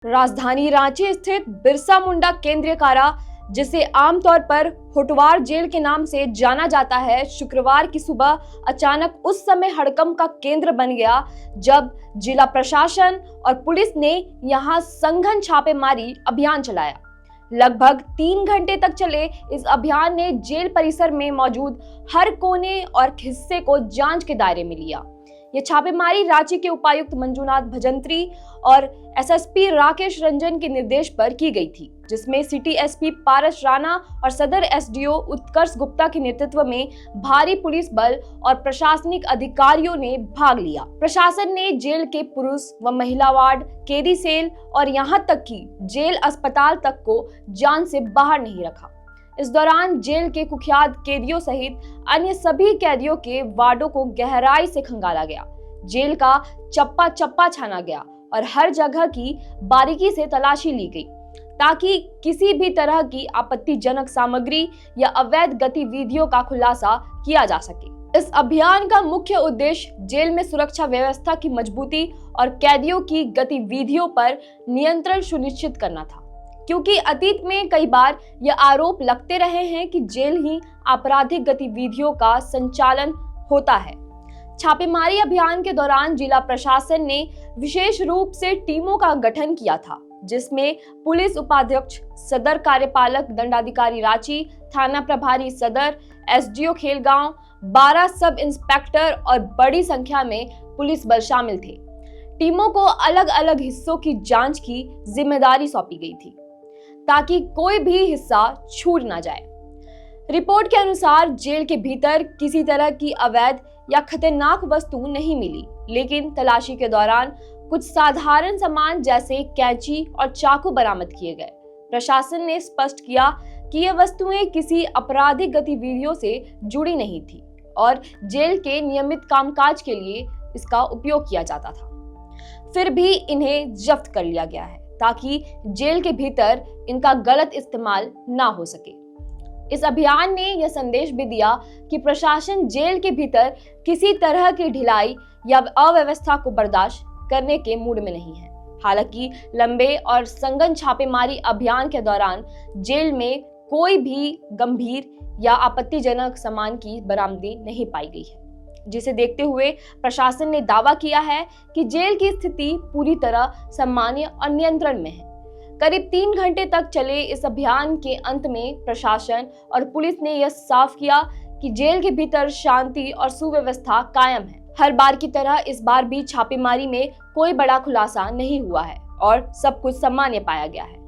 राजधानी रांची स्थित बिरसा मुंडा केंद्रीय कारा, जिसे आमतौर पर होटवार जेल के नाम से जाना जाता है, शुक्रवार की सुबह अचानक उस समय हड़कंप का केंद्र बन गया जब जिला प्रशासन और पुलिस ने यहां सघन छापेमारी अभियान चलाया। लगभग 3 घंटे तक चले इस अभियान ने जेल परिसर में मौजूद हर कोने और हिस्से को जांच के दायरे में लिया। ये छापेमारी रांची के उपायुक्त मंजुनाथ भजंत्री और एसएसपी राकेश रंजन के निर्देश पर की गई थी, जिसमें सिटी एसपी पारस राणा और सदर एसडीओ उत्कर्ष गुप्ता के नेतृत्व में भारी पुलिस बल और प्रशासनिक अधिकारियों ने भाग लिया। प्रशासन ने जेल के पुरुष व महिला वार्ड, कैदी सेल और यहां तक कि जेल अस्पताल तक को जान से बाहर नहीं रखा। इस दौरान जेल के कुख्यात कैदियों सहित अन्य सभी कैदियों के वार्डों को गहराई से खंगाला गया। जेल का चप्पा चप्पा छाना गया और हर जगह की बारीकी से तलाशी ली गई ताकि किसी भी तरह की आपत्तिजनक सामग्री या अवैध गतिविधियों का खुलासा किया जा सके। इस अभियान का मुख्य उद्देश्य जेल में सुरक्षा व्यवस्था की मजबूती और कैदियों की गतिविधियों पर नियंत्रण सुनिश्चित करना था, क्योंकि अतीत में कई बार यह आरोप लगते रहे हैं कि जेल ही आपराधिक गतिविधियों का संचालन होता है। छापेमारी अभियान के दौरान जिला प्रशासन ने विशेष रूप से टीमों का गठन किया था, जिसमें पुलिस उपाध्यक्ष, सदर कार्यपालक दंडाधिकारी रांची, थाना प्रभारी सदर, एसडीओ खेलगांव, 12 सब इंस्पेक्टर और बड़ी संख्या में पुलिस बल शामिल थे। टीमों को अलग अलग हिस्सों की जांच की जिम्मेदारी सौंपी गई थी ताकि कोई भी हिस्सा छूट ना जाए। रिपोर्ट के अनुसार जेल के भीतर किसी तरह की अवैध या खतरनाक वस्तु नहीं मिली, लेकिन तलाशी के दौरान कुछ साधारण सामान जैसे कैंची और चाकू बरामद किए गए। प्रशासन ने स्पष्ट किया कि ये वस्तुएं किसी आपराधिक गतिविधियों से जुड़ी नहीं थी और जेल के नियमित कामकाज के लिए इसका उपयोग किया जाता था। फिर भी इन्हें जब्त कर लिया गया है ताकि जेल के भीतर इनका गलत इस्तेमाल ना हो सके। इस अभियान ने यह संदेश भी दिया कि प्रशासन जेल के भीतर किसी तरह की ढिलाई या अव्यवस्था को बर्दाश्त करने के मूड में नहीं है। हालांकि लंबे और सघन छापेमारी अभियान के दौरान जेल में कोई भी गंभीर या आपत्तिजनक सामान की बरामदगी नहीं पाई गई है, जिसे देखते हुए प्रशासन ने दावा किया है कि जेल की स्थिति पूरी तरह सामान्य और नियंत्रण में है। करीब 3 घंटे तक चले इस अभियान के अंत में प्रशासन और पुलिस ने यह साफ किया कि जेल के भीतर शांति और सुव्यवस्था कायम है। हर बार की तरह इस बार भी छापेमारी में कोई बड़ा खुलासा नहीं हुआ है और सब कुछ सामान्य पाया गया है।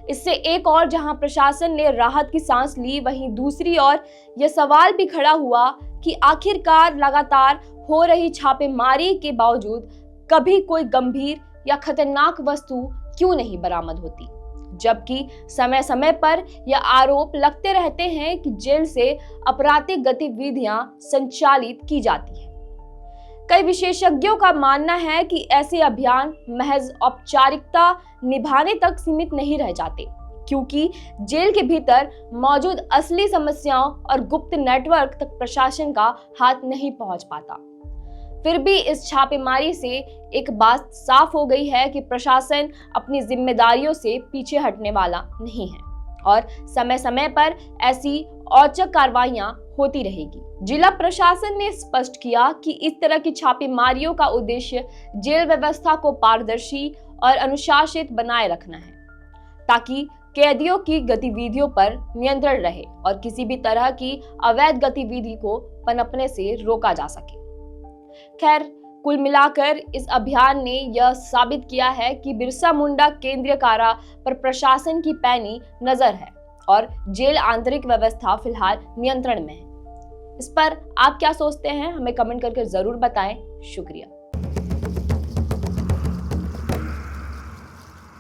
इससे एक और जहां प्रशासन ने राहत की सांस ली, वहीं दूसरी ओर यह सवाल भी खड़ा हुआ कि आखिरकार लगातार हो रही छापेमारी के बावजूद कभी कोई गंभीर या खतरनाक वस्तु क्यों नहीं बरामद होती, जबकि समय समय पर यह आरोप लगते रहते हैं कि जेल से आपराधिक गतिविधियां संचालित की जाती है। कई विशेषज्ञों का मानना है कि ऐसे अभियान महज औपचारिकता निभाने तक सीमित नहीं रह जाते, क्योंकि जेल के भीतर मौजूद असली समस्याओं और गुप्त नेटवर्क तक प्रशासन का हाथ नहीं पहुंच पाता। फिर भी इस छापेमारी से एक बात साफ हो गई है कि प्रशासन अपनी जिम्मेदारियों से पीछे हटने वाला नहीं है और समय समय पर ऐसी औचक कार्रवाइयां होती रहेगी। जिला प्रशासन ने स्पष्ट किया कि इस तरह की छापेमारियों का उद्देश्य जेल व्यवस्था को पारदर्शी और अनुशासित बनाए रखना है, ताकि कैदियों की गतिविधियों पर नियंत्रण रहे और किसी भी तरह की अवैध गतिविधि को पनपने से रोका जा सके। खैर, कुल मिलाकर इस अभियान ने यह साबित किया है कि बिरसा मुंडा केंद्रीय कारा पर प्रशासन की पैनी नजर है और जेल आंतरिक व्यवस्था फिलहाल नियंत्रण में है। इस पर आप क्या सोचते हैं, हमें कमेंट करके जरूर बताएं। शुक्रिया।